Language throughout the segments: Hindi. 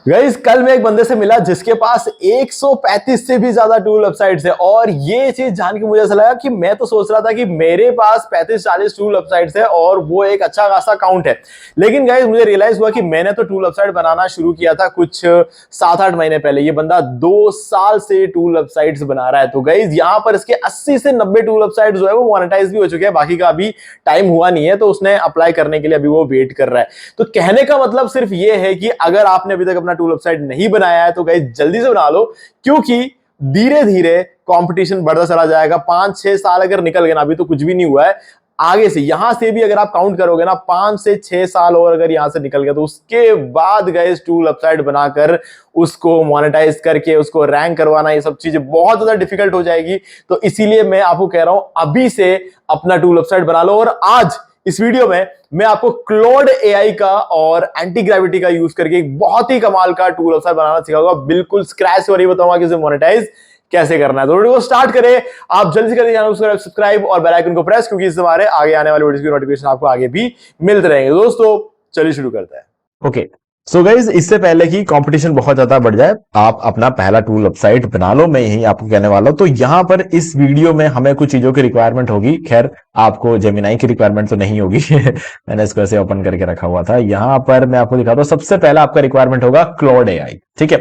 गाइस कल मैं एक बंदे से मिला जिसके पास 135 से भी ज्यादा टूल वेबसाइट्स है और ये चीज जान के मुझे ऐसा लगा कि मैं तो सोच रहा था कि मेरे पास 35-40 टूल वेबसाइट्स है और वो एक अच्छा खासा काउंट है। लेकिन गाइस मुझे रियलाइज हुआ कि मैंने तो टूल वेबसाइट बनाना शुरू किया था कुछ 7-8 महीने पहले। ये बंदा 2 साल से टूल वेबसाइट्स बना रहा है। तो गाइस यहाँ पर इसके 80 से 90 टूल वेबसाइट जो है वो मोनेटाइज भी हो चुके हैं, बाकी का अभी टाइम हुआ नहीं है, तो उसने अप्लाई करने के लिए अभी वो वेट कर रहा है। तो कहने का मतलब सिर्फ ये है कि अगर आपने अभी तक अपना टूल वेबसाइट नहीं बनाया है तो गाइस जल्दी से बना लो, क्योंकि धीरे धीरे कंपटीशन बढ़ता चला जाएगा। 5-6 साल अगर निकल गए ना, अभी तो कुछ भी नहीं हुआ है, आगे से यहां से भी अगर आप काउंट करोगे ना 5 से 6 साल और अगर यहां से निकल गया तो उसके बाद गाइस टूल वेबसाइट बनाकर उसको मोनेटाइज करके उसको रैंक करवाना, ये सब चीजें बहुत ज्यादा डिफिकल्ट हो जाएगी। तो इसीलिए मैं आपको कह रहा हूं अभी से अपना टूल वेबसाइट बना लो। और आज इस वीडियो में मैं आपको क्लॉड एआई का और एंटी ग्रेविटी का यूज करके एक बहुत ही कमाल का टूल वेबसाइट बनाना सिखाऊंगा, बिल्कुल स्क्रैच से, और ये बताऊंगा कि इसे मोनेटाइज कैसे करना है। तो वीडियो को स्टार्ट करें। आप जल्दी से करें चैनल को सब्सक्राइब और बेल आइकन को प्रेस, क्योंकि इससे हमारे आगे आने वाले वीडियोस की नोटिफिकेशन आपको आगे भी मिलते रहेंगे। दोस्तों चलिए शुरू करते हैं। ओके, सो गाइज, इससे पहले कि कंपटीशन बहुत ज्यादा बढ़ जाए, आप अपना पहला टूल वेबसाइट बना लो। मैं यही आपको कहने वाला हूं। तो यहां पर इस वीडियो में हमें कुछ चीजों की रिक्वायरमेंट होगी। खैर, आपको जेमिनाई की रिक्वायरमेंट तो नहीं होगी मैंने इसको ऐसे ओपन करके रखा हुआ था। यहां पर मैं आपको दिखाता हूं। सबसे पहला आपका रिक्वायरमेंट होगा क्लॉड एआई। ठीक है,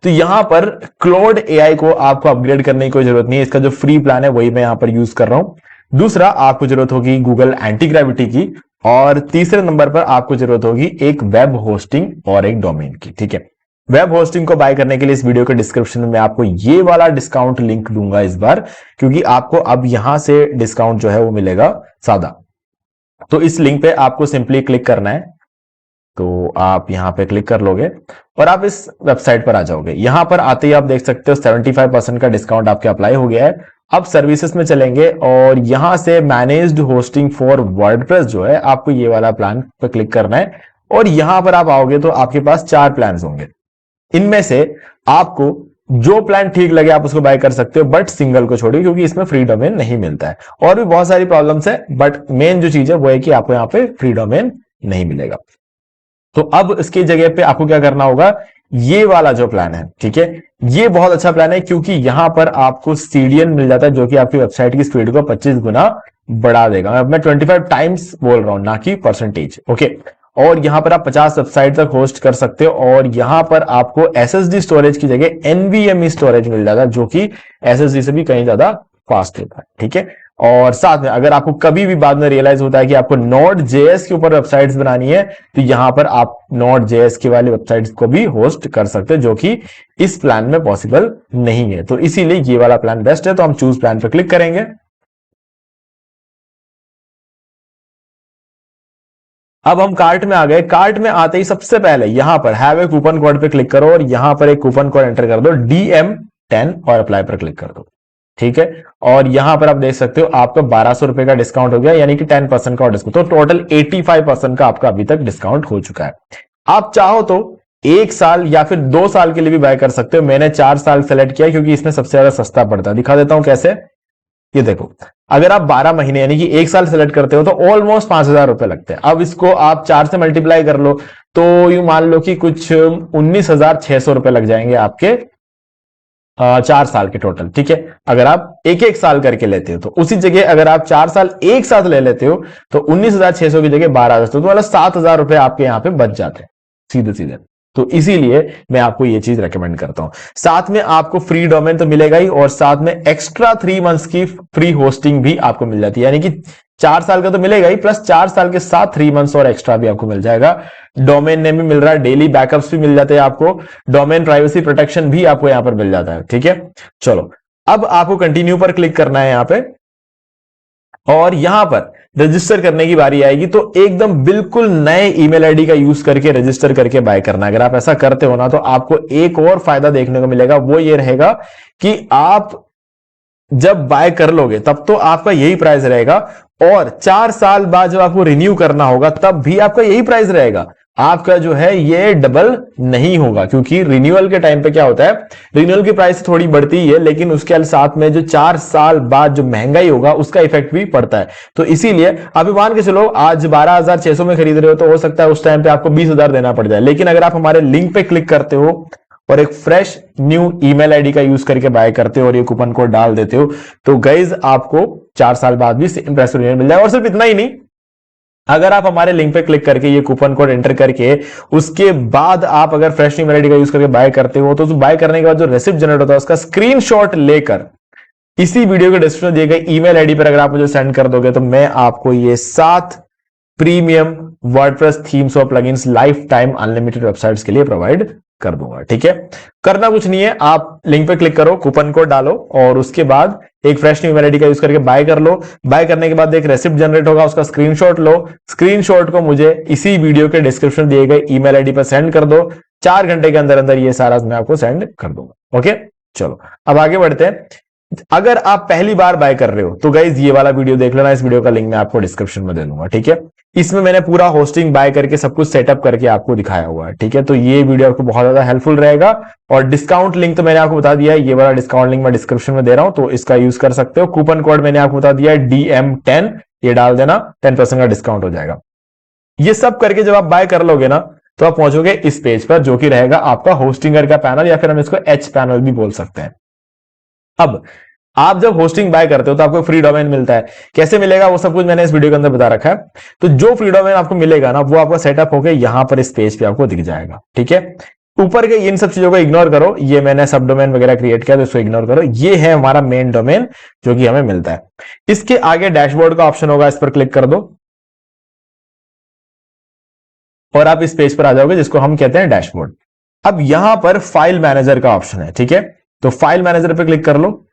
तो यहां पर क्लॉड एआई को आपको अपग्रेड करने की कोई जरूरत नहीं है। इसका जो फ्री प्लान है वही मैं यहां पर यूज कर रहा हूं। दूसरा, आपको जरूरत होगी गूगल एंटी ग्रेविटी की। और तीसरे नंबर पर आपको जरूरत होगी एक वेब होस्टिंग और एक डोमेन की। ठीक है, वेब होस्टिंग को बाय करने के लिए इस वीडियो के डिस्क्रिप्शन में आपको ये वाला डिस्काउंट लिंक दूंगा इस बार, क्योंकि आपको अब यहां से डिस्काउंट जो है वो मिलेगा सादा। तो इस लिंक पे आपको सिंपली क्लिक करना है। तो आप यहां पे क्लिक कर लोगे और आप इस वेबसाइट पर आ जाओगे। यहां पर आते ही आप देख सकते हो 75% का डिस्काउंट आपके अप्लाई हो गया है। अब सर्विसेज में चलेंगे और यहां से मैनेज्ड होस्टिंग फॉर वर्डप्रेस जो है, आपको ये वाला प्लान पर क्लिक करना है। और यहां पर आप आओगे तो आपके पास 4 प्लान होंगे। इनमें से आपको जो प्लान ठीक लगे आप उसको बाय कर सकते हो, बट सिंगल को छोड़िए, क्योंकि इसमें फ्री डोमेन नहीं मिलता है। और भी बहुत सारी प्रॉब्लम्स है, बट मेन जो चीज है वो है कि आपको यहां पे फ्री डोमेन नहीं मिलेगा। तो अब इसकी जगह पे आपको क्या करना होगा, ये वाला जो प्लान है, ठीक है, ये बहुत अच्छा प्लान है, क्योंकि यहां पर आपको सीडीएन मिल जाता है, जो कि आपकी वेबसाइट की स्पीड को 25 गुना बढ़ा देगा। मैं 25 टाइम्स बोल रहा हूं, ना कि परसेंटेज। ओके, और यहां पर आप 50 वेबसाइट तक होस्ट कर सकते हो। और यहां पर आपको एसएसडी स्टोरेज की जगह एनवीएमई स्टोरेज मिल जाता है, जो कि एसएसडी से भी कहीं ज्यादा फास्ट होता है। ठीक है, और साथ में अगर आपको कभी भी बाद में रियलाइज होता है कि आपको नोड जेएस के ऊपर वेबसाइट्स बनानी है, तो यहां पर आप नोड जेएस के वाली वेबसाइट्स को भी होस्ट कर सकते हैं, जो कि इस प्लान में पॉसिबल नहीं है। तो इसीलिए ये वाला प्लान बेस्ट है। तो हम चूज प्लान पर क्लिक करेंगे। अब हम कार्ट में आ गए। कार्ट में आते ही सबसे पहले यहां पर हैव ए कूपन कोड पे क्लिक करो और यहां पर एक कूपन कोड एंटर कर दो DM10 और अप्लाई पर क्लिक कर दो। ठीक है, और यहां पर आप देख सकते हो आपका 1200 रुपए का डिस्काउंट हो गया, यानी कि 10% का डिस्काउंट। तो टोटल 85% का आपका अभी तक डिस्काउंट हो चुका है। आप चाहो तो 1 साल या फिर 2 साल के लिए भी बाय कर सकते हो। मैंने 4 साल सेलेक्ट किया क्योंकि इसमें सबसे ज्यादा सस्ता पड़ता है। दिखा देता हूं कैसे। ये देखो, अगर आप 12 महीने यानी कि 1 साल सेलेक्ट करते हो तो ऑलमोस्ट 5000 रुपए लगते हैं। अब इसको आप 4 से मल्टीप्लाई कर लो तो यू मान लो कि कुछ 19,600 रुपए लग जाएंगे आपके 4 साल के टोटल। ठीक है, अगर आप एक एक साल करके लेते हो तो उसी जगह अगर आप 4 साल एक साथ ले लेते हो तो 19,600 की जगह 12,000, तो मतलब 7,000 रुपए आपके यहां पे बच जाते हैं सीधे सीधे। तो इसीलिए मैं आपको ये चीज रेकमेंड करता हूं। साथ में आपको फ्री डोमेन तो मिलेगा ही, और साथ में एक्स्ट्रा 3 मंथ्स की फ्री होस्टिंग भी आपको मिल जाती है, यानी कि 4 साल का तो मिलेगा ही, प्लस 4 साल के साथ 3 मंथ्स और एक्स्ट्रा भी आपको मिल जाएगा। डोमेन नेम भी मिल रहा है, डेली बैकअप्स भी मिल जाते हैं आपको, डोमेन प्राइवेसी प्रोटेक्शन भी आपको यहां पर मिल जाता है। ठीक है, चलो अब आपको कंटिन्यू पर क्लिक करना है यहां पे, और यहां पर रजिस्टर करने की बारी आएगी। तो एकदम बिल्कुल नए ईमेल आईडी का यूज करके रजिस्टर करके बाय करना। अगर आप ऐसा करते हो ना तो आपको एक और फायदा देखने को मिलेगा, वो ये रहेगा कि आप जब बाय कर लोगे तब तो आपका यही प्राइस रहेगा, और 4 साल बाद जब आपको रिन्यू करना होगा तब भी आपका यही प्राइस रहेगा। आपका जो है ये डबल नहीं होगा, क्योंकि रिन्यूअल के टाइम पे क्या होता है, रिन्यूअल की प्राइस थोड़ी बढ़ती ही है, लेकिन उसके साथ में जो 4 साल बाद जो महंगाई होगा उसका इफेक्ट भी पड़ता है। तो इसीलिए अभी मान के चलो आज 12,600 में खरीद रहे हो तो हो सकता है उस टाइम पे आपको 20,000 देना पड़ जाए, लेकिन अगर आप हमारे लिंक पे क्लिक करते हो और एक फ्रेश न्यू ईमेल आईडी का यूज करके बाय करते हो और ये कूपन कोड डाल देते हो, तो गाइज आपको 4 साल बाद भी सेम प्राइस पर मिल जाएगा। और सिर्फ इतना ही नहीं, अगर आप हमारे लिंक पे क्लिक करके ये कूपन कोड एंटर करके उसके बाद आप अगर फ्रेश ईमेल आईडी का यूज करके बाय करते हो, तो बाय करने के बाद जो रेसिप्ट जनरेट होता है उसका स्क्रीनशॉट लेकर इसी वीडियो के डिस्क्रिप्शन दिए गए ईमेल आईडी पर अगर आप मुझे सेंड कर दोगे, तो मैं आपको ये 7 प्रीमियम वर्डप्रेस थीम्स और plugins life time unlimited websites के लिए प्रोवाइड कर दूंगा। ठीक है, करना कुछ नहीं है, आप लिंक पे क्लिक करो, कूपन कोड डालो और उसके बाद एक फ्रेश ईमेल आईडी का यूज करके बाय कर लो। बाय करने के बाद एक रेसिप्ट जनरेट होगा, उसका स्क्रीनशॉट लो, स्क्रीनशॉट को मुझे इसी वीडियो के डिस्क्रिप्शन दिए गए ईमेल आईडी पर सेंड कर दो। 4 घंटे के अंदर अंदर ये सारा मैं आपको सेंड कर दूंगा। ओके, चलो अब आगे बढ़ते हैं। अगर आप पहली बार बाय कर रहे हो तो गाइज ये वाला वीडियो देख लेना, इस वीडियो का लिंक मैं आपको डिस्क्रिप्शन में दे दूंगा। ठीक है, इसमें मैंने पूरा होस्टिंग बाय करके सब कुछ सेटअप करके आपको दिखाया हुआ है। ठीक है, तो ये वीडियो आपको बहुत ज्यादा हेल्पफुल रहेगा। और डिस्काउंट लिंक तो मैंने आपको बता दिया है, ये वाला डिस्काउंट लिंक मैं डिस्क्रिप्शन में दे रहा हूं, तो इसका यूज कर सकते हो। कूपन कोड मैंने आपको बता दिया है DM10, ये डाल देना, 10% का डिस्काउंट हो जाएगा। ये सब करके जब आप बाय कर लोगे ना, तो आप पहुंचोगे इस पेज पर, जो कि रहेगा आपका होस्टिंगर का पैनल, या फिर हम इसको एच पैनल भी बोल सकते हैं। अब आप जब होस्टिंग बाय करते हो तो आपको फ्री डोमेन मिलता है। कैसे मिलेगा वो सब कुछ मैंने इस वीडियो के अंदर बता रखा है। तो जो फ्री डोमेन आपको मिलेगा ना, वो आपका सेटअप होकर यहां पर इस पेज पे आपको दिख जाएगा। ठीक है, ऊपर के इन सब चीजों को इग्नोर करो, ये मैंने सब डोमेन वगैरह क्रिएट किया तो इसको इग्नोर करो। ये है हमारा मेन डोमेन जो कि हमें मिलता है। इसके आगे डैशबोर्ड का ऑप्शन होगा, इस पर क्लिक कर दो और आप इस पेज पर आ जाओगे जिसको हम कहते हैं डैशबोर्ड। अब यहां पर फाइल मैनेजर का ऑप्शन है। ठीक है, तो फाइल मैनेजर पर क्लिक कर लो।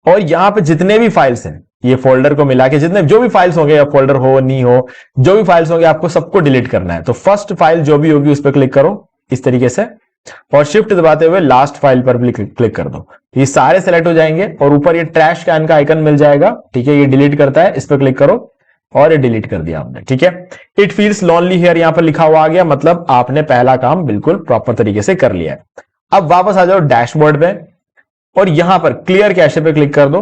और यहां पे जितने भी फाइल्स हैं, ये फोल्डर को मिला के जितने जो भी फाइल्स होंगे, या फोल्डर हो नहीं हो, जो भी फाइल्स होंगे आपको सबको डिलीट करना है। तो फर्स्ट फाइल जो भी होगी उस पर क्लिक करो इस तरीके से, और शिफ्ट दबाते हुए लास्ट फाइल पर भी क्लिक कर दो। ये सारे सेलेक्ट हो जाएंगे और ऊपर ये ट्रैश कैन का आइकन मिल जाएगा। ठीक है, ये डिलीट करता है, इस पर क्लिक करो और ये डिलीट कर दिया आपने। ठीक है, इट फील्स लोनली हियर यहां पर लिखा हुआ आ गया, मतलब आपने पहला काम बिल्कुल प्रॉपर तरीके से कर लिया है। अब वापस आ जाओ डैशबोर्ड पे और यहां पर क्लियर कैशे पे क्लिक कर दो,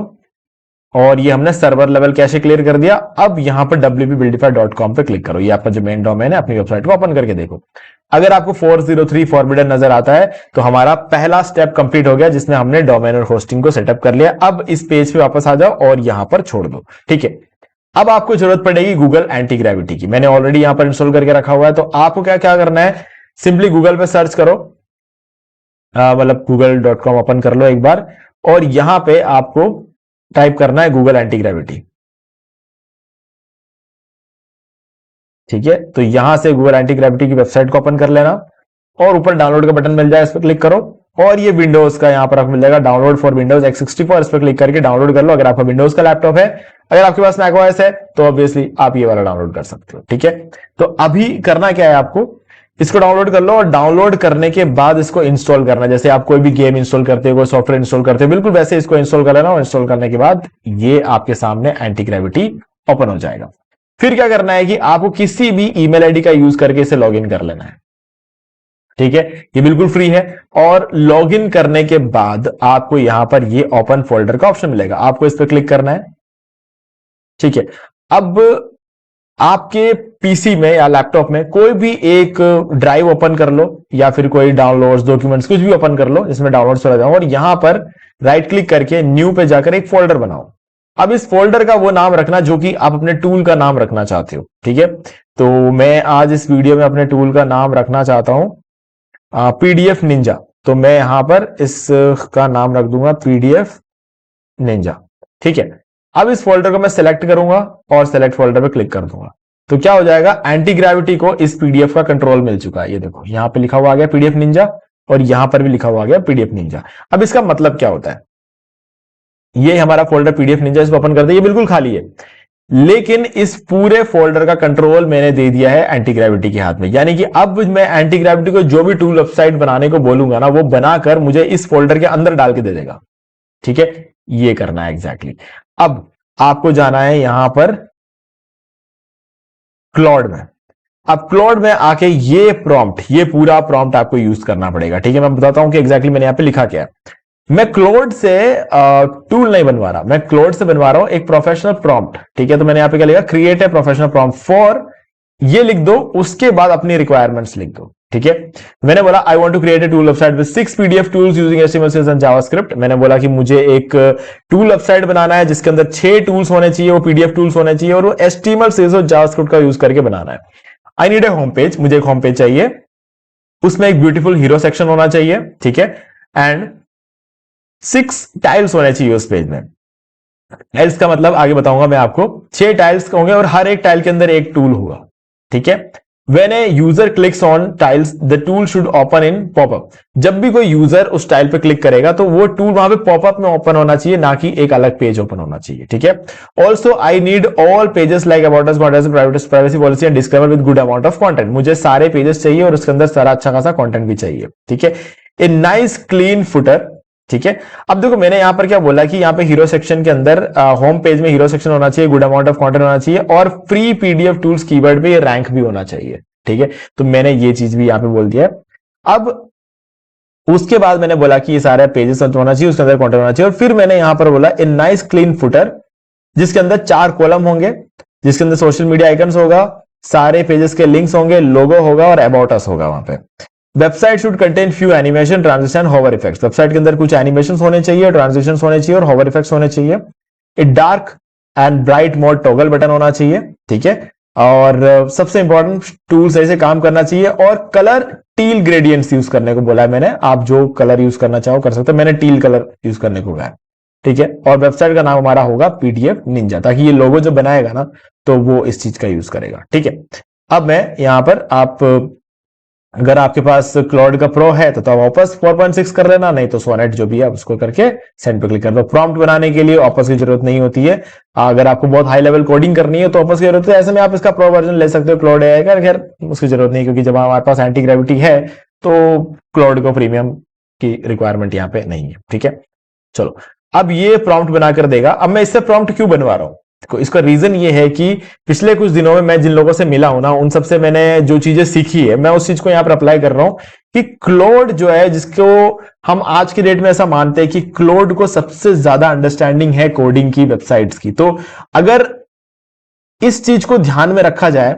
और ये हमने सर्वर लेवल कैशे क्लियर कर दिया। अब यहां पर wp-buildify.com पे क्लिक करो, ये आपका जो मेन डोमेन है, अपनी वेबसाइट को ओपन करके देखो। अगर आपको 403 फॉरबिडन नजर आता है तो हमारा पहला स्टेप कंप्लीट हो गया, जिसमें हमने डोमेन और होस्टिंग को सेटअप कर लिया। अब इस पेज पे वापस आ जाओ और यहां पर छोड़ दो। ठीक है, अब आपको जरूरत पड़ेगी गूगल एंटी ग्रेविटी की। मैंने ऑलरेडी यहां पर इंस्टॉल करके रखा हुआ है। तो आपको क्या क्या करना है, सिंपली गूगल पे सर्च करो, मतलब google.com ओपन कर लो एक बार, और यहां पे आपको टाइप करना है गूगल एंटी ग्रेविटी। ठीक है, तो यहां से गूगल एंटी ग्रेविटी की वेबसाइट को ओपन कर लेना और ऊपर डाउनलोड का बटन मिल जाए, इस पर क्लिक करो और ये विंडोज का यहां पर आपको मिल जाएगा डाउनलोड फॉर विंडोज x64, इस पर क्लिक करके डाउनलोड कर लो अगर आपका विंडोज का लैपटॉप है। अगर आपके पास मैकओएस है तो ऑब्वियसली आप ये वाला डाउनलोड कर सकते हो। ठीक है, तो अभी करना क्या है, आपको इसको डाउनलोड कर लो और डाउनलोड करने के बाद इसको इंस्टॉल करना। जैसे आप कोई भी गेम इंस्टॉल करते हो, कोई सॉफ्टवेयर इंस्टॉल करते हो, बिल्कुल वैसे इसको इंस्टॉल कर लेना, और इंस्टॉल करने के बाद ये आपके सामने एंटी ग्रेविटी ओपन हो जाएगा। फिर क्या करना है कि आपको किसी भी ईमेल आईडी का यूज करके इसे लॉगिन कर लेना है। ठीक है, ये बिल्कुल फ्री है। और लॉगिन करने के बाद आपको यहां पर ये ओपन फोल्डर का ऑप्शन मिलेगा, आपको इस पर क्लिक करना है। ठीक है, अब आपके पीसी में या लैपटॉप में कोई भी एक ड्राइव ओपन कर लो, या फिर कोई डाउनलोड्स, डॉक्यूमेंट्स कुछ भी ओपन कर लो, इसमें डाउनलोड्स चला जाओ और यहां पर राइट क्लिक करके न्यू पे जाकर एक फोल्डर बनाओ। अब इस फोल्डर का वो नाम रखना जो कि आप अपने टूल का नाम रखना चाहते हो। ठीक है, तो मैं आज इस वीडियो में अपने टूल का नाम रखना चाहता हूं PDF निंजा, तो मैं यहां पर इसका नाम रख दूंगा PDF निंजा। ठीक है, अब इस फोल्डर को मैं सिलेक्ट करूंगा और सिलेक्ट फोल्डर पे क्लिक कर दूंगा, तो क्या हो जाएगा, एंटी ग्रेविटी को इस PDF का कंट्रोल मिल चुका है। ये देखो यहां पे लिखा हुआ आ गया PDF निंजा, और यहां पर भी लिखा हुआ आ गया PDF निंजा। अब इसका मतलब क्या होता है, ये हमारा फोल्डर PDF निंजा, इसको ओपन कर दे, ये बिल्कुल खाली है, लेकिन इस पूरे फोल्डर का कंट्रोल मैंने दे दिया है एंटी ग्रेविटी के हाथ में। यानी कि अब मैं एंटी ग्रेविटी को जो भी टूल वेबसाइट बनाने को बोलूंगा ना, वो बनाकर मुझे इस फोल्डर के अंदर डाल के दे देगा। ठीक है, ये करना है एग्जैक्टली। अब आपको जाना है यहां पर क्लॉड में। अब क्लॉड में आके ये प्रॉम्प्ट, ये पूरा प्रॉम्प्ट आपको यूज करना पड़ेगा। ठीक है, मैं बताता हूं कि एग्जैक्टली मैंने यहां पे लिखा क्या है। मैं क्लॉड से टूल नहीं बनवा रहा, मैं क्लॉड से बनवा रहा हूं एक प्रोफेशनल प्रॉम्प्ट। ठीक है, तो मैंने यहां पे क्या लिखा, create a professional prompt for, ये लिख दो, उसके बाद अपनी रिक्वायरमेंट्स लिख दो। ठीक है, मैंने बोला I want to create a tool website with 6 PDF tools using HTML CSS and JavaScript. मैंने बोला कि मुझे एक टूल वेबसाइट बनाना है जिसके अंदर 6 टूल्स होने चाहिए, वो पीडीएफ टूल्स होने चाहिए और वो एचटीएमएल सीएसएस और जावास्क्रिप्ट का यूज करके बनाना है। I need a home page, मुझे एक होम पेज चाहिए, उसमें एक ब्यूटीफुल हीरो सेक्शन होना चाहिए। ठीक है, एंड 6 टाइल्स होने चाहिए उस पेज में। टाइल्स का मतलब आगे बताऊंगा मैं आपको। 6 टाइल्स होंगे और हर एक टाइल के अंदर एक टूल होगा। ठीक है, When a user clicks on tiles, the tool should open in pop-up. जब भी कोई यूजर उस टाइल पे क्लिक करेगा तो वो टूल वहां पे पॉपअप में ओपन होना चाहिए, ना कि एक अलग पेज ओपन होना चाहिए। ठीक है, also I need all pages like about us, privacy policy and disclaimer with good amount of content. मुझे सारे पेजेस चाहिए और उसके अंदर सारा अच्छा खासा कंटेंट भी चाहिए। ठीक है, ए नाइस क्लीन फुटर। ठीक है, अब देखो मैंने यहां पर क्या बोला कि यहां पे हीरो सेक्शन के अंदर होम पेज में हीरो सेक्शन होना चाहिए, गुड अमाउंट ऑफ कंटेंट होना चाहिए और फ्री पीडीएफ टूल्स कीवर्ड पे ये रैंक भी होना चाहिए। ठीक है, तो मैंने ये चीज भी यहां पे बोल दिया। अब उसके बाद मैंने बोला कि ये सारे पेजेस होना चाहिए, उसके अंदर कंटेंट होना चाहिए और फिर मैंने यहां पर बोला ए नाइस क्लीन फुटर जिसके अंदर 4 कॉलम होंगे, जिसके अंदर सोशल मीडिया आइकन्स होगा, सारे पेजेस के लिंक्स होंगे, लोगो होगा और अबाउट अस होगा वहां पे। Website should contain few animation, transition, hover effects. Website के अंदर कुछ एनिमेशन होने चाहिए, ट्रांजिशन होने चाहिए और होवर इफेक्ट्स होने चाहिए। A dark and bright mode toggle button होना चाहिए। ठीक है, और सबसे इंपॉर्टेंट टूल सही से काम करना चाहिए और कलर टील ग्रेडियंट्स यूज करने को बोला है मैंने। आप जो कलर यूज करना चाहो कर सकते हो, मैंने टील कलर यूज करने को कहा। ठीक है, और वेबसाइट का नाम हमारा होगा पीडीएफ निंजा, ताकि ये लोगो जो बनाएगा ना तो वो इस चीज का यूज करेगा। ठीक है, अब मैं यहां पर अगर आपके पास क्लाउड का प्रो है तो वापस 4.6 कर लेना, नहीं तो सोनेट जो भी है उसको करके सेंड पे क्लिक कर दो। प्रॉम्प्ट बनाने के लिए वापस की जरूरत नहीं होती है। अगर आपको बहुत हाई लेवल कोडिंग करनी है तो वापस की जरूरत है। ऐसे में आप इसका प्रो वर्जन ले सकते हो क्लाउड एआई का, खैर उसकी जरूरत नहीं, क्योंकि जब हमारे पास एंटी ग्रेविटी है तो क्लाउड को प्रीमियम की रिक्वायरमेंट यहाँ पे नहीं है। ठीक है, चलो अब ये प्रॉम्प्ट बनाकर देगा। अब मैं इससे प्रॉम्प्ट क्यों बनवा रहा हूं, इसका रीजन ये है कि पिछले कुछ दिनों में मैं जिन लोगों से मिला हूं ना, उन सबसे मैंने जो चीजें सीखी है मैं उस चीज को यहां पर अप्लाई कर रहा हूं कि क्लाउड जो है, जिसको हम आज की डेट में ऐसा मानते हैं कि क्लाउड को सबसे ज्यादा अंडरस्टैंडिंग है कोडिंग की, वेबसाइट्स की। तो अगर इस चीज को ध्यान में रखा जाए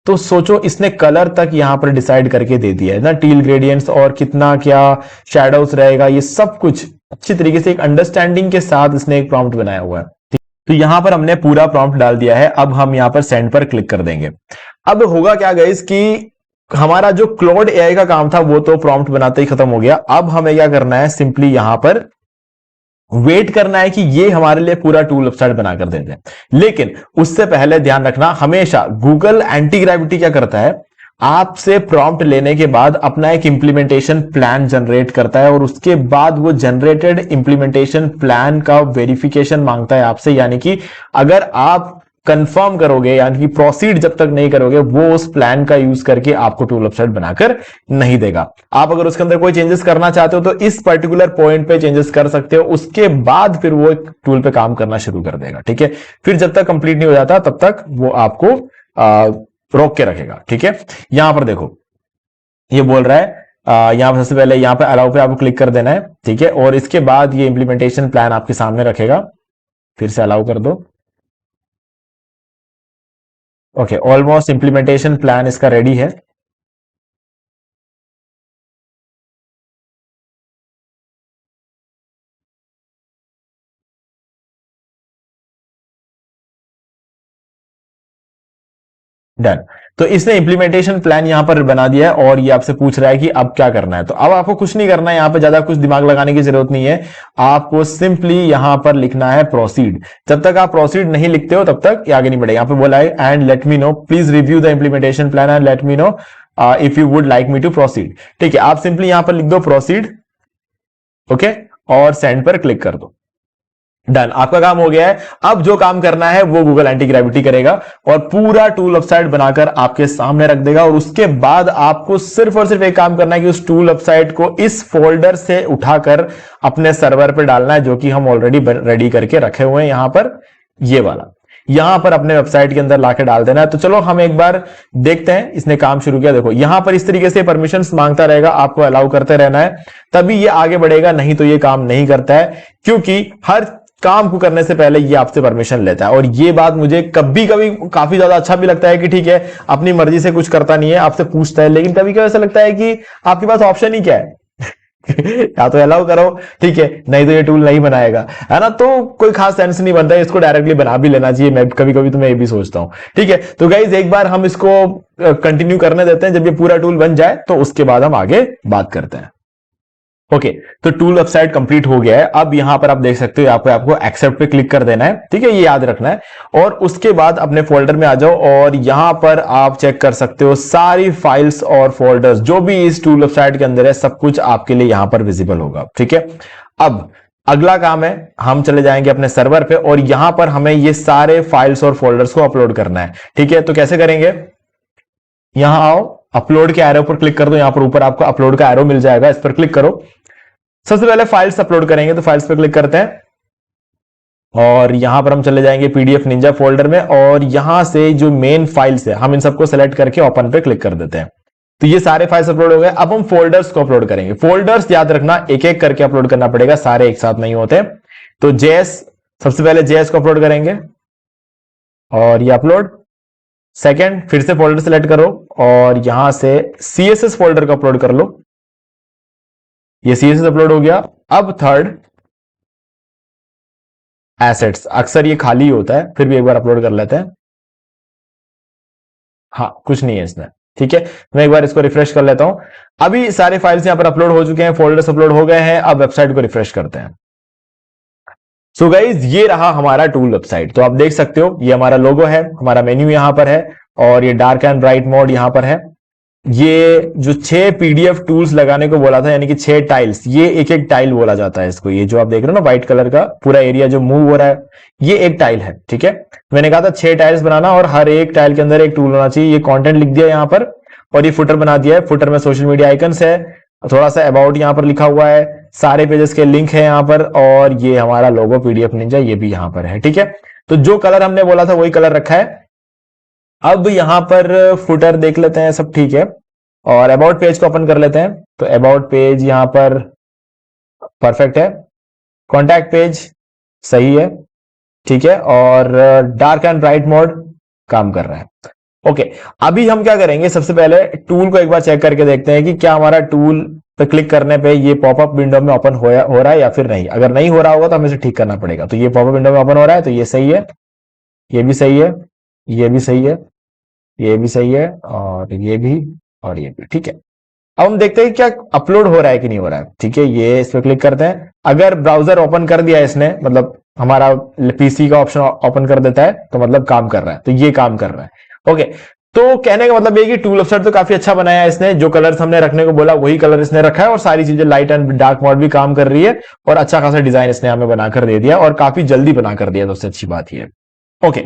तो सोचो, इसने कलर तक यहां पर डिसाइड करके दे दिया है ना, टील ग्रेडियंट्स और कितना क्या शैडोज रहेगा, ये सब कुछ अच्छी तरीके से एक अंडरस्टैंडिंग के साथ इसने एक प्रॉम्प्ट बनाया हुआ है। तो यहां पर हमने पूरा प्रॉम्प्ट डाल दिया है। अब हम यहां पर सेंड पर क्लिक कर देंगे। अब होगा क्या गाइस कि हमारा जो क्लाउड एआई का काम था वो तो प्रॉम्प्ट बनाते ही खत्म हो गया। अब हमें क्या करना है, सिंपली यहां पर वेट करना है कि ये हमारे लिए पूरा टूल वेबसाइट बनाकर दे दे। लेकिन उससे पहले ध्यान रखना, हमेशा गूगल एंटी ग्रेविटी क्या करता है, आपसे प्रॉम्प्ट लेने के बाद अपना एक इंप्लीमेंटेशन प्लान जनरेट करता है और उसके बाद वो जनरेटेड इंप्लीमेंटेशन प्लान का वेरिफिकेशन मांगता है आपसे। यानी कि अगर आप कंफर्म करोगे, यानी कि प्रोसीड जब तक नहीं करोगे, वो उस प्लान का यूज करके आपको टूल वेबसाइट बनाकर नहीं देगा। आप अगर उसके अंदर कोई चेंजेस करना चाहते हो तो इस पर्टिकुलर पॉइंट पे चेंजेस कर सकते हो, उसके बाद फिर वो एक टूल पे काम करना शुरू कर देगा। ठीक है, फिर जब तक कंप्लीट नहीं हो जाता तब तक वो आपको रोक के रखेगा। ठीक है, यहां पर देखो ये बोल रहा है, यहां पर सबसे पहले यहां पे अलाउ पे आपको क्लिक कर देना है। ठीक है, और इसके बाद ये इंप्लीमेंटेशन प्लान आपके सामने रखेगा, फिर से अलाउ कर दो। ओके, ऑलमोस्ट इंप्लीमेंटेशन प्लान इसका रेडी है। डन। तो इसने इंप्लीमेंटेशन प्लान यहां पर बना दिया है और ये आपसे पूछ रहा है कि अब क्या करना है। तो अब आपको कुछ नहीं करना है, यहां पे ज्यादा कुछ दिमाग लगाने की जरूरत नहीं है। आपको सिंपली यहां पर लिखना है प्रोसीड। जब तक आप प्रोसीड नहीं लिखते हो तब तक ये आगे नहीं बढ़ेगा। यहां पे बोला है and let me know, please review the implementation plan and let me know if you would like me to proceed. ठीक है, आप सिंपली यहां पर लिख दो प्रोसीड, ओके, और सेंड पर क्लिक कर दो। डन, आपका काम हो गया है। अब जो काम करना है वो गूगल एंटी ग्रेविटी करेगा और पूरा टूल वेबसाइट बनाकर आपके सामने रख देगा, और उसके बाद आपको सिर्फ और सिर्फ एक काम करना है कि उस टूल वेबसाइट को इस फोल्डर से उठाकर अपने सर्वर पे डालना है, जो कि हम ऑलरेडी रेडी करके रखे हुए हैं यहां पर, ये वाला यहां पर अपने वेबसाइट के अंदर लाके डाल देना है। तो चलो हम एक बार देखते हैं, इसने काम शुरू किया। देखो यहां पर इस तरीके से परमिशंस मांगता रहेगा, आपको अलाउ करते रहना है, तभी ये आगे बढ़ेगा, नहीं तो ये काम नहीं करता है, क्योंकि हर काम को करने से पहले ये आपसे परमिशन लेता है। और ये बात मुझे कभी कभी काफी ज्यादा अच्छा भी लगता है कि ठीक है, अपनी मर्जी से कुछ करता नहीं है, आपसे पूछता है, लेकिन कभी कभी ऐसा लगता है कि आपके पास ऑप्शन ही क्या है या तो अलाउ करो, ठीक है, नहीं तो ये टूल नहीं बनाएगा, है ना। तो कोई खास सेंस नहीं बनता है, इसको डायरेक्टली बना भी लेना चाहिए, मैं कभी कभी तो मैं ये भी सोचता हूं। ठीक है, तो गाइज एक बार हम इसको कंटिन्यू करने देते हैं, जब ये पूरा टूल बन जाए तो उसके बाद हम आगे बात करते हैं। ओके, तो टूल वेबसाइट कंप्लीट हो गया है। अब यहां पर आप देख सकते हो, यहाँ पे आपको एक्सेप्ट पे क्लिक कर देना है, ठीक है, ये याद रखना है। और उसके बाद अपने फोल्डर में आ जाओ और यहां पर आप चेक कर सकते हो सारी फाइल्स और फोल्डर्स जो भी इस टूल वेबसाइट के अंदर है, सब कुछ आपके लिए यहां पर विजिबल होगा। ठीक है, अब अगला काम है, हम चले जाएंगे अपने सर्वर पे और यहां पर हमें ये सारे फाइल्स और फोल्डर्स को अपलोड करना है। ठीक है, तो कैसे करेंगे, यहां आओ, अपलोड के एरो पर क्लिक कर दो, यहां पर ऊपर आपको अपलोड का एरो मिल जाएगा, इस पर क्लिक करो। सबसे पहले फाइल्स अपलोड करेंगे, तो फाइल्स पे क्लिक करते हैं और यहां पर हम चले जाएंगे पीडीएफ निंजा फोल्डर में, और यहां से जो मेन फाइल्स है हम इन सबको सेलेक्ट करके ओपन पे क्लिक कर देते हैं। तो ये सारे फाइल्स अपलोड हो गए। अब हम फोल्डर्स को अपलोड करेंगे। फोल्डर्स याद रखना एक एक करके अपलोड करना पड़ेगा, सारे एक साथ नहीं होते। तो जेएस, सबसे पहले जेएस को अपलोड करेंगे और ये अपलोड। सेकेंड, फिर से फोल्डर सेलेक्ट करो और यहां से सीएसएस फोल्डर को अपलोड कर लो, ये सीएसएस अपलोड हो गया। अब थर्ड, एसेट्स, अक्सर ये खाली होता है, फिर भी एक बार अपलोड कर लेते हैं। हाँ, कुछ नहीं है इसमें, ठीक है, मैं एक बार इसको रिफ्रेश कर लेता हूं। अभी सारे फाइल्स यहां पर अपलोड हो चुके हैं, फोल्डर्स अपलोड हो गए हैं। अब वेबसाइट को रिफ्रेश करते हैं। सो गाइज, ये रहा हमारा टूल वेबसाइट। तो आप देख सकते हो, ये हमारा लोगो है, हमारा मेन्यू यहां पर है, और ये डार्क एंड ब्राइट मोड यहां पर है। ये जो 6 पीडीएफ टूल्स लगाने को बोला था, यानी कि 6 टाइल्स, ये एक एक टाइल बोला जाता है इसको। ये जो आप देख रहे हो ना व्हाइट कलर का पूरा एरिया जो मूव हो रहा है, ये एक टाइल है। ठीक है, मैंने कहा था 6 टाइल्स बनाना और हर एक टाइल के अंदर एक टूल होना चाहिए। ये कंटेंट लिख दिया यहां पर, और ये फुटर बना दिया है। फुटर में सोशल मीडिया आइकन्स है, थोड़ा सा अबाउट यहां पर लिखा हुआ है, सारे पेजेस के लिंक है यहां पर, और ये हमारा लोगो पीडीएफ निंजा ये भी यहां पर है। ठीक है, तो जो कलर हमने बोला था वही कलर रखा है। अब यहां पर फुटर देख लेते हैं, सब ठीक है, और अबाउट पेज को ओपन कर लेते हैं। तो अबाउट पेज यहां पर परफेक्ट है, कॉन्टैक्ट पेज सही है, ठीक है, और डार्क एंड ब्राइट मोड काम कर रहा है। ओके, अभी हम क्या करेंगे, सबसे पहले टूल को एक बार चेक करके देखते हैं कि क्या हमारा टूल पे क्लिक करने पे ये पॉपअप विंडो में ओपन हो रहा है या फिर नहीं। अगर नहीं हो रहा होगा तो हमें इसे ठीक करना पड़ेगा। तो ये पॉपअप विंडो में ओपन हो रहा है, तो ये सही है, ये भी सही है, ये भी सही है, ये भी सही है, और ये भी, और ये भी, ठीक है। अब हम देखते हैं क्या अपलोड हो रहा है कि नहीं हो रहा है। ठीक है, ये इस पर क्लिक करते हैं। अगर ब्राउजर ओपन कर दिया इसने, मतलब हमारा पीसी का ऑप्शन ओपन कर देता है, तो मतलब काम कर रहा है, तो ये काम कर रहा है। ओके, तो कहने का मतलब ये कि टूल वेबसाइट तो काफी अच्छा बनाया है इसने, जो कलर्स हमने रखने को बोला वही कलर इसने रखा है, और सारी चीजें लाइट एंड डार्क मोड भी काम कर रही है, और अच्छा खासा डिजाइन इसने हमें बनाकर दे दिया, और काफी जल्दी बनाकर दिया, सबसे अच्छी बात ये। ओके,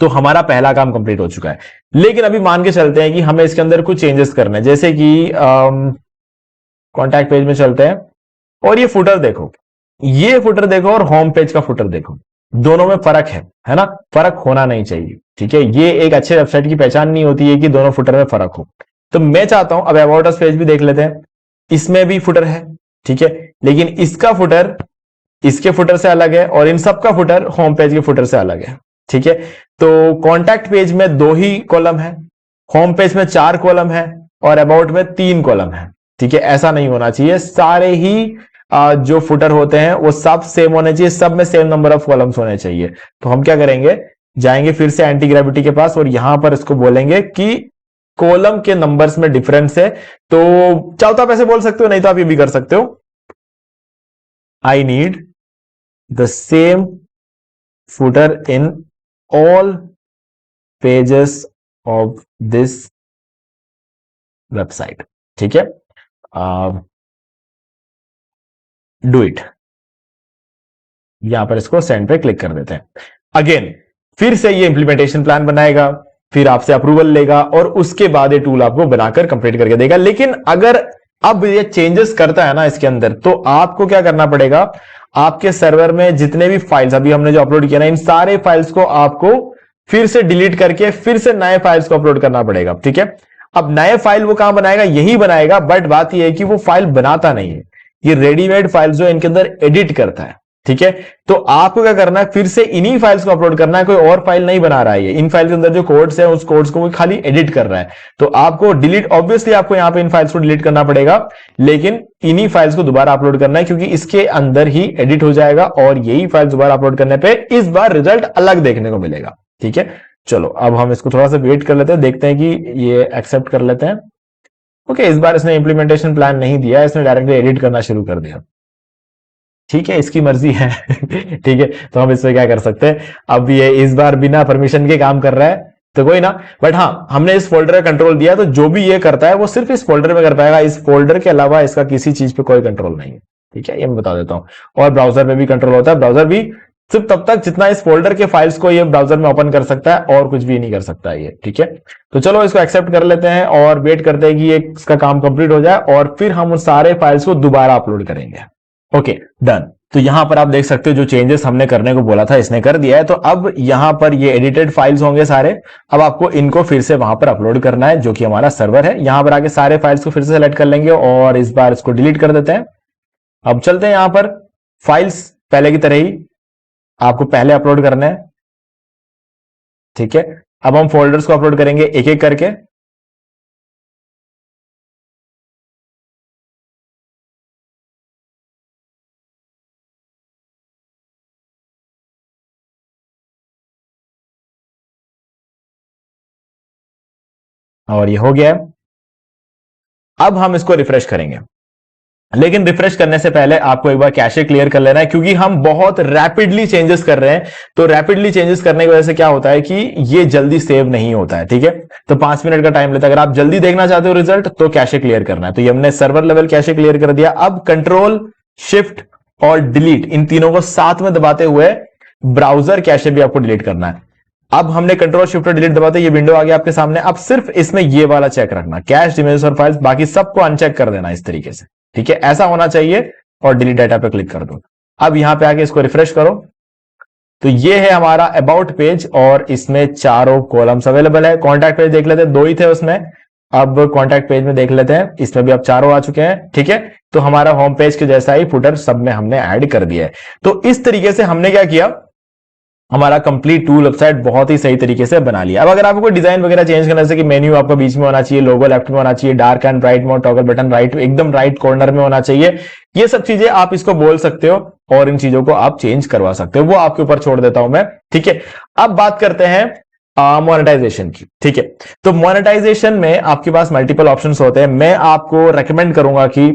तो हमारा पहला काम कंप्लीट हो चुका है। लेकिन अभी मान के चलते हैं कि हमें इसके अंदर कुछ चेंजेस करने हैं, जैसे कि कॉन्टैक्ट पेज में चलते हैं और ये फुटर देखो, ये फुटर देखो और होम पेज का फुटर देखो, दोनों में फर्क है ना। फर्क होना नहीं चाहिए, ठीक है, ये एक अच्छे वेबसाइट की पहचान नहीं होती है कि दोनों फुटर में फर्क हो। तो मैं चाहता हूं, अब अबाउट अस पेज भी देख लेते हैं, इसमें भी फुटर है, ठीक है, लेकिन इसका फुटर इसके फुटर से अलग है, और इन सब का फुटर होम पेज के फुटर से अलग है। ठीक है, तो कॉन्टैक्ट पेज में 2 ही कॉलम है, होम पेज में 4 कॉलम है, और अबाउट में 3 कॉलम है। ठीक है, ऐसा नहीं होना चाहिए, सारे ही जो फुटर होते हैं वो सब सेम होने चाहिए, सब में सेम नंबर ऑफ कॉलम्स होने चाहिए। तो हम क्या करेंगे, जाएंगे फिर से एंटी ग्रेविटी के पास, और यहां पर इसको बोलेंगे कि कॉलम के नंबर्स में डिफरेंस है। तो चाहो तो आप ऐसे बोल सकते हो, नहीं तो आप ये भी कर सकते हो, I need the same footer in all pages of this website। ठीक है, डू इट। यहां पर इसको सेंड पे क्लिक कर देते हैं। अगेन फिर से ये इंप्लीमेंटेशन प्लान बनाएगा, फिर आपसे अप्रूवल लेगा और उसके बाद ये टूल आपको बनाकर कंप्लीट करके देगा। लेकिन अगर अब ये चेंजेस करता है ना इसके अंदर, तो आपको क्या करना पड़ेगा, आपके सर्वर में जितने भी फाइल्स अभी हमने जो अपलोड किया ना, इन सारे फाइल्स को आपको फिर से डिलीट करके फिर से नए फाइल्स को अपलोड करना पड़ेगा। ठीक है, अब नए फाइल वो कहां बनाएगा, यही बनाएगा, बट बात यह है कि वो फाइल बनाता नहीं है, ये रेडीमेड फाइल्स जो इनके अंदर एडिट करता है। ठीक है, तो आपको क्या करना है, फिर से इन्हीं फाइल्स को अपलोड करना है, कोई और फाइल नहीं बना रहा है ये। इन फाइल के अंदर जो कोड्स है उस कोड्स को वो खाली एडिट कर रहा है। तो आपको डिलीट, ऑब्वियसली आपको यहां पे इन फाइल्स को डिलीट करना पड़ेगा, लेकिन इन्हीं फाइल्स को दोबारा अपलोड करना है, क्योंकि इसके अंदर ही एडिट हो जाएगा और यही फाइल दोबारा अपलोड करने पर इस बार रिजल्ट अलग देखने को मिलेगा। ठीक है, चलो अब हम इसको थोड़ा सा वेट कर लेते हैं, देखते हैं कि ये एक्सेप्ट कर लेते हैं। ओके, इस बार इसने इंप्लीमेंटेशन प्लान नहीं दिया, इसने डायरेक्टली एडिट करना शुरू कर दिया। ठीक है, इसकी मर्जी है। ठीक है, तो हम इसमें क्या कर सकते हैं, अब ये इस बार बिना परमिशन के काम कर रहा है तो कोई ना, बट हाँ हमने इस फोल्डर का कंट्रोल दिया, तो जो भी ये करता है वो सिर्फ इस फोल्डर में कर पाएगा, इस फोल्डर के अलावा इसका किसी चीज पे कोई कंट्रोल नहीं है। ठीक है, ये मैं बता देता हूं। और ब्राउजर में भी कंट्रोल होता है, ब्राउजर भी सिर्फ तब तक जितना इस फोल्डर के फाइल्स को ये ब्राउजर में ओपन कर सकता है, और कुछ भी नहीं कर सकता है ये। ठीक है, तो चलो इसको एक्सेप्ट कर लेते हैं और वेट करते हैं कि ये इसका काम कंप्लीट हो जाए और फिर हम उन सारे फाइल्स को दोबारा अपलोड करेंगे। Okay, done. तो यहां पर आप देख सकते हो जो चेंजेस हमने करने को बोला था इसने कर दिया है। तो अब यहां पर ये एडिटेड फाइल्स होंगे सारे, अब आपको इनको फिर से वहां पर अपलोड करना है, जो कि हमारा सर्वर है। यहां पर आके सारे फाइल्स को फिर से सेलेक्ट कर लेंगे और इस बार इसको डिलीट कर देते हैं। अब चलते हैं यहां पर, फाइल्स पहले की तरह ही आपको पहले अपलोड करना है। ठीक है, अब हम फोल्डर्स को अपलोड करेंगे एक एक करके। और ये हो गया है। अब हम इसको रिफ्रेश करेंगे, लेकिन रिफ्रेश करने से पहले आपको एक बार कैशे क्लियर कर लेना है, क्योंकि हम बहुत रैपिडली चेंजेस कर रहे हैं। तो रैपिडली चेंजेस करने की वजह से क्या होता है कि ये जल्दी सेव नहीं होता है। ठीक है, तो 5 मिनट का टाइम लेता है। अगर आप जल्दी देखना चाहते हो रिजल्ट, तो कैशे क्लियर करना है। तो ये हमने सर्वर लेवल कैशे क्लियर कर दिया। अब कंट्रोल शिफ्ट और डिलीट, इन तीनों को साथ में दबाते हुए ब्राउजर कैशे भी आपको डिलीट करना है। अब हमने कंट्रोल शिफ्ट और डिलीट दबाते, ये विंडो आ गया आपके सामने। अब सिर्फ इसमें ये वाला चेक रखना, कैश, इमेजेस और फाइल्स, बाकी सबको अनचेक कर देना इस तरीके से। ठीक है, ऐसा होना चाहिए और डिलीट डाटा पे क्लिक कर दो। अब यहां पे आके इसको रिफ्रेश करो, तो ये है हमारा अबाउट पेज और इसमें चारों कॉलम्स अवेलेबल है। कॉन्टैक्ट पेज देख लेते हैं, 2 ही थे उसमें, अब कॉन्टैक्ट पेज में देख लेते हैं, इसमें भी अब चारों आ चुके हैं। ठीक है, तो हमारा होम पेज के जैसा ही फुटर सब में हमने ऐड कर दिया है। तो इस तरीके से हमने क्या किया, हमारा कंप्लीट टूल वेबसाइट बहुत ही सही तरीके से बना लिया। अब अगर आपको कोई डिजाइन वगैरह चेंज करना, जैसे कि मेन्यू आपका बीच में होना चाहिए, लोगो लेफ्ट में होना चाहिए, dark and bright mode, toggle button right, एकदम राइट कॉर्नर में होना चाहिए, ये सब चीजें आप इसको बोल सकते हो और इन चीजों को आप चेंज करवा सकते हो, वो आपके ऊपर छोड़ देता हूं मैं। ठीक है, अब बात करते हैं मोनेटाइजेशन की। ठीक है, तो मोनेटाइजेशन में आपके पास मल्टीपल ऑप्शंस होते हैं। मैं आपको रेकमेंड करूंगा कि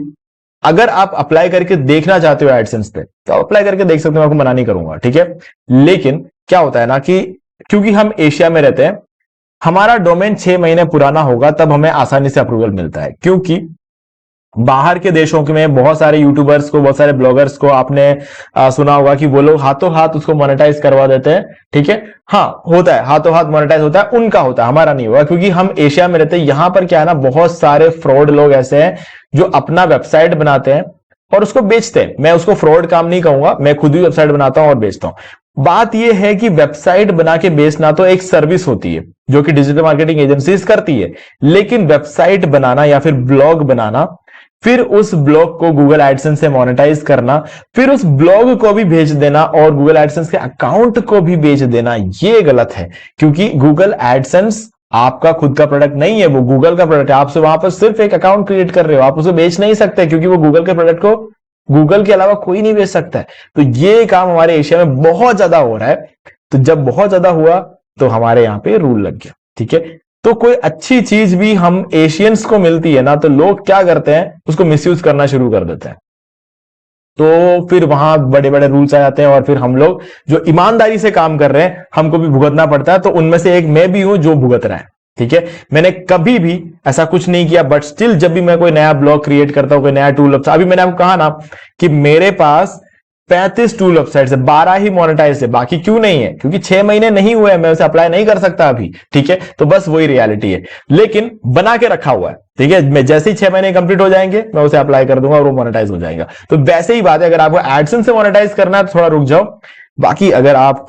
अगर आप अप्लाई करके देखना चाहते हो एडसेंस पे, तो आप अप्लाई करके देख सकते हो, मैं आपको मना नहीं करूंगा। ठीक है, लेकिन क्या होता है ना कि क्योंकि हम एशिया में रहते हैं, हमारा डोमेन 6 महीने पुराना होगा तब हमें आसानी से अप्रूवल मिलता है। क्योंकि बाहर के देशों में बहुत सारे यूट्यूबर्स को, बहुत सारे ब्लॉगर्स को आपने सुना होगा कि वो लोग हाथों हाथ उसको मोनेटाइज करवा देते हैं। ठीक है, हाँ होता है, हाथों हाथ मोनेटाइज होता है, उनका होता है, हमारा नहीं हुआ, क्योंकि हम एशिया में रहते हैं। यहां पर क्या है ना, बहुत सारे फ्रॉड लोग ऐसे हैं जो अपना वेबसाइट बनाते हैं और उसको बेचते हैं। मैं उसको फ्रॉड काम नहीं कहूंगा, मैं खुद ही वेबसाइट बनाता हूं और बेचता हूं। बात यह है कि वेबसाइट बना के बेचना तो एक सर्विस होती है जो कि डिजिटल मार्केटिंग एजेंसीज करती है, लेकिन वेबसाइट बनाना या फिर ब्लॉग बनाना, फिर उस ब्लॉग को गूगल एडसेंस से मोनेटाइज करना, फिर उस ब्लॉग को भी भेज देना और गूगल एडसेंस के अकाउंट को भी भेज देना, यह गलत है। क्योंकि गूगल एडसेंस आपका खुद का प्रोडक्ट नहीं है, वो गूगल का प्रोडक्ट है। आपसे वहां पर सिर्फ एक अकाउंट क्रिएट कर रहे हो, आप उसे बेच नहीं सकते, क्योंकि वो गूगल के प्रोडक्ट को गूगल के अलावा कोई नहीं बेच सकता है। तो ये काम हमारे एशिया में बहुत ज्यादा हो रहा है। तो जब बहुत ज्यादा हुआ तो हमारे यहां पे रूल लग गया। ठीक है, तो कोई अच्छी चीज भी हम एशियंस को मिलती है ना, तो लोग क्या करते हैं, उसको मिसयूज करना शुरू कर देते हैं। तो फिर वहां बड़े बड़े रूल्स आ जाते हैं और फिर हम लोग जो ईमानदारी से काम कर रहे हैं, हमको भी भुगतना पड़ता है। तो उनमें से एक मैं भी हूं जो भुगत रहा है। ठीक है, मैंने कभी भी ऐसा कुछ नहीं किया, बट स्टिल जब भी मैं कोई नया ब्लॉग क्रिएट करता हूं, कोई नया टूल, अभी मैंने आपको कहा ना कि मेरे पास 35 टूल वेबसाइट है, 12 ही मोनेटाइज है, बाकी क्यों नहीं है? क्योंकि 6 महीने नहीं हुए, मैं उसे अप्लाई नहीं कर सकता अभी, ठीक है? तो बस वही रियलिटी है, लेकिन बना के रखा हुआ है, ठीक है? मैं जैसे ही 6 महीने कंप्लीट हो जाएंगे मैं उसे अप्लाई कर दूंगा और वो मोनेटाइज हो जाएगा। तो वैसे ही बात है, अगर आपको एडसेंस से मोनेटाइज करना है तो थोड़ा रुक जाओ, बाकी अगर आप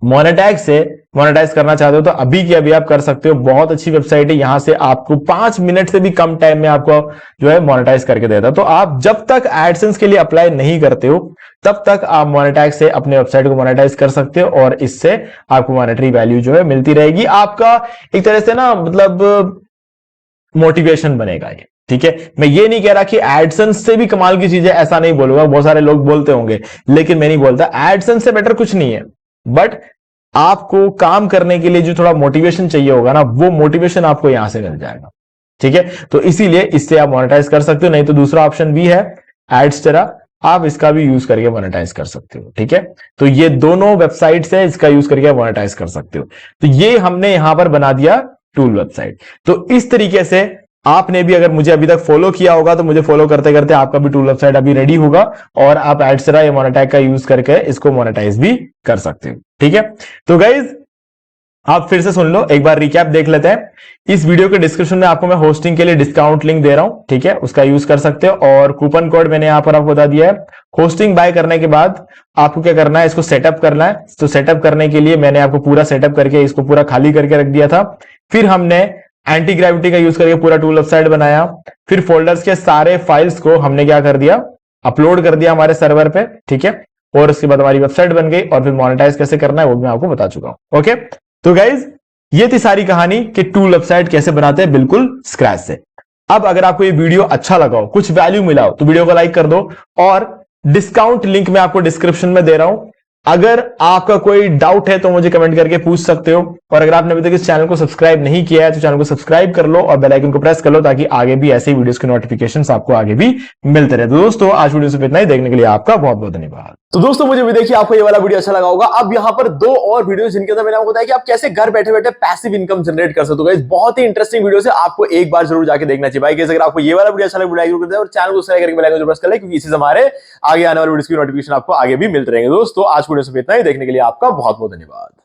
मोनेटाइज से मोनेटाइज करना चाहते हो तो अभी की अभी आप कर सकते हो। बहुत अच्छी वेबसाइट है, यहां से आपको 5 मिनट से भी कम टाइम में आपको जो है मोनेटाइज करके देता है। तो आप जब तक एडसेंस के लिए अप्लाई नहीं करते हो तब तक आप मोनेटाइज से अपने वेबसाइट को मोनेटाइज कर सकते हो और इससे आपको मॉनेटरी वैल्यू जो है मिलती रहेगी। आपका एक तरह से ना मतलब मोटिवेशन बनेगा ये, ठीक है? मैं ये नहीं कह रहा कि एडसेंस से भी कमाल की चीज है, ऐसा नहीं बोलूंगा, बहुत सारे लोग बोलते होंगे, लेकिन मैं नहीं बोलता एडसेंस से बेटर कुछ नहीं है। बट आपको काम करने के लिए जो थोड़ा मोटिवेशन चाहिए होगा ना, वो मोटिवेशन आपको यहां से मिल जाएगा, ठीक है? तो इसीलिए इससे आप मोनेटाइज कर सकते हो। नहीं तो दूसरा ऑप्शन भी है एडस्टेरा, आप इसका भी यूज करके मोनेटाइज कर सकते हो, ठीक है? तो ये दोनों वेबसाइट्स है, इसका यूज करके मोनेटाइज कर सकते हो। तो ये हमने यहां पर बना दिया टूल वेबसाइट। तो इस तरीके से आपने भी अगर मुझे अभी तक फॉलो किया होगा तो मुझे फॉलो करते करते आपका भी टूल वेबसाइट अभी रेडी होगा और आप एडस्टेरा या मोनेटाइज का यूज करके इसको मोनेटाइज भी कर सकते हो, ठीक है? तो गाइज आप फिर से सुन लो, एक बार रिकैप देख लेते हैं। इस वीडियो के डिस्क्रिप्शन में आपको मैं होस्टिंग के लिए डिस्काउंट लिंक दे रहा हूं, ठीक है? उसका यूज कर सकते हो और कूपन कोड मैंने यहां पर आपको बता दिया है। होस्टिंग बाय करने के बाद आपको क्या करना है, इसको सेटअप करना है। तो सेटअप करने के लिए मैंने आपको पूरा सेटअप करके इसको पूरा खाली करके रख दिया था। फिर हमने एंटी ग्रेविटी का यूज करके पूरा टूल वेबसाइट बनाया। फिर फोल्डर्स के सारे फाइल्स को हमने क्या कर दिया, अपलोड कर दिया हमारे सर्वर पे, ठीक है? और उसके बाद हमारी वेबसाइट बन गई और फिर मोनेटाइज कैसे करना है वो भी मैं आपको बता चुका हूं। ओके, तो गाइज ये थी सारी कहानी कि टूल वेबसाइट कैसे बनाते हैं बिल्कुल स्क्रैच से। अब अगर आपको ये वीडियो अच्छा लगा हो, कुछ वैल्यू मिला हो, तो वीडियो को लाइक कर दो और डिस्काउंट लिंक मैं आपको डिस्क्रिप्शन में दे रहा हूं। अगर आपका कोई डाउट है तो मुझे कमेंट करके पूछ सकते हो और अगर आपने अभी तक इस चैनल को सब्सक्राइब नहीं किया है तो चैनल को सब्सक्राइब कर लो और बेल आइकन को प्रेस कर लो ताकि आगे भी ऐसे वीडियोस के नोटिफिकेशंस आपको आगे भी मिलते रहे। तो दोस्तों आज वीडियो से इतना ही, देखने के लिए आपका बहुत बहुत धन्यवाद। तो दोस्तों मुझे भी देखिए आपको ये वाला वीडियो अच्छा लगा होगा। अब यहाँ पर 2 और वीडियो जिनके अंदर मैंने आपको बताया कि आप कैसे घर बैठे बैठे पैसिव इनकम जनरेट कर सकते हो। गाइस बहुत ही इंटरेस्टिंग वीडियो है, आपको एक बार जरूर जाके देखना चाहिए। भाई अगर आपको ये वाला वीडियो अच्छा लगा वीडियो कर दे और चैनल को सब्सक्राइब करके बेल आइकन को प्रेस कर ले, क्योंकि इसी से हमारे आगे आने वाले वीडियोस की नोटिफिकेशन आपको आगे भी मिलते रहेंगे। दोस्तों आज वीडियो से इतना ही, देखने के लिए आपका बहुत बहुत धन्यवाद।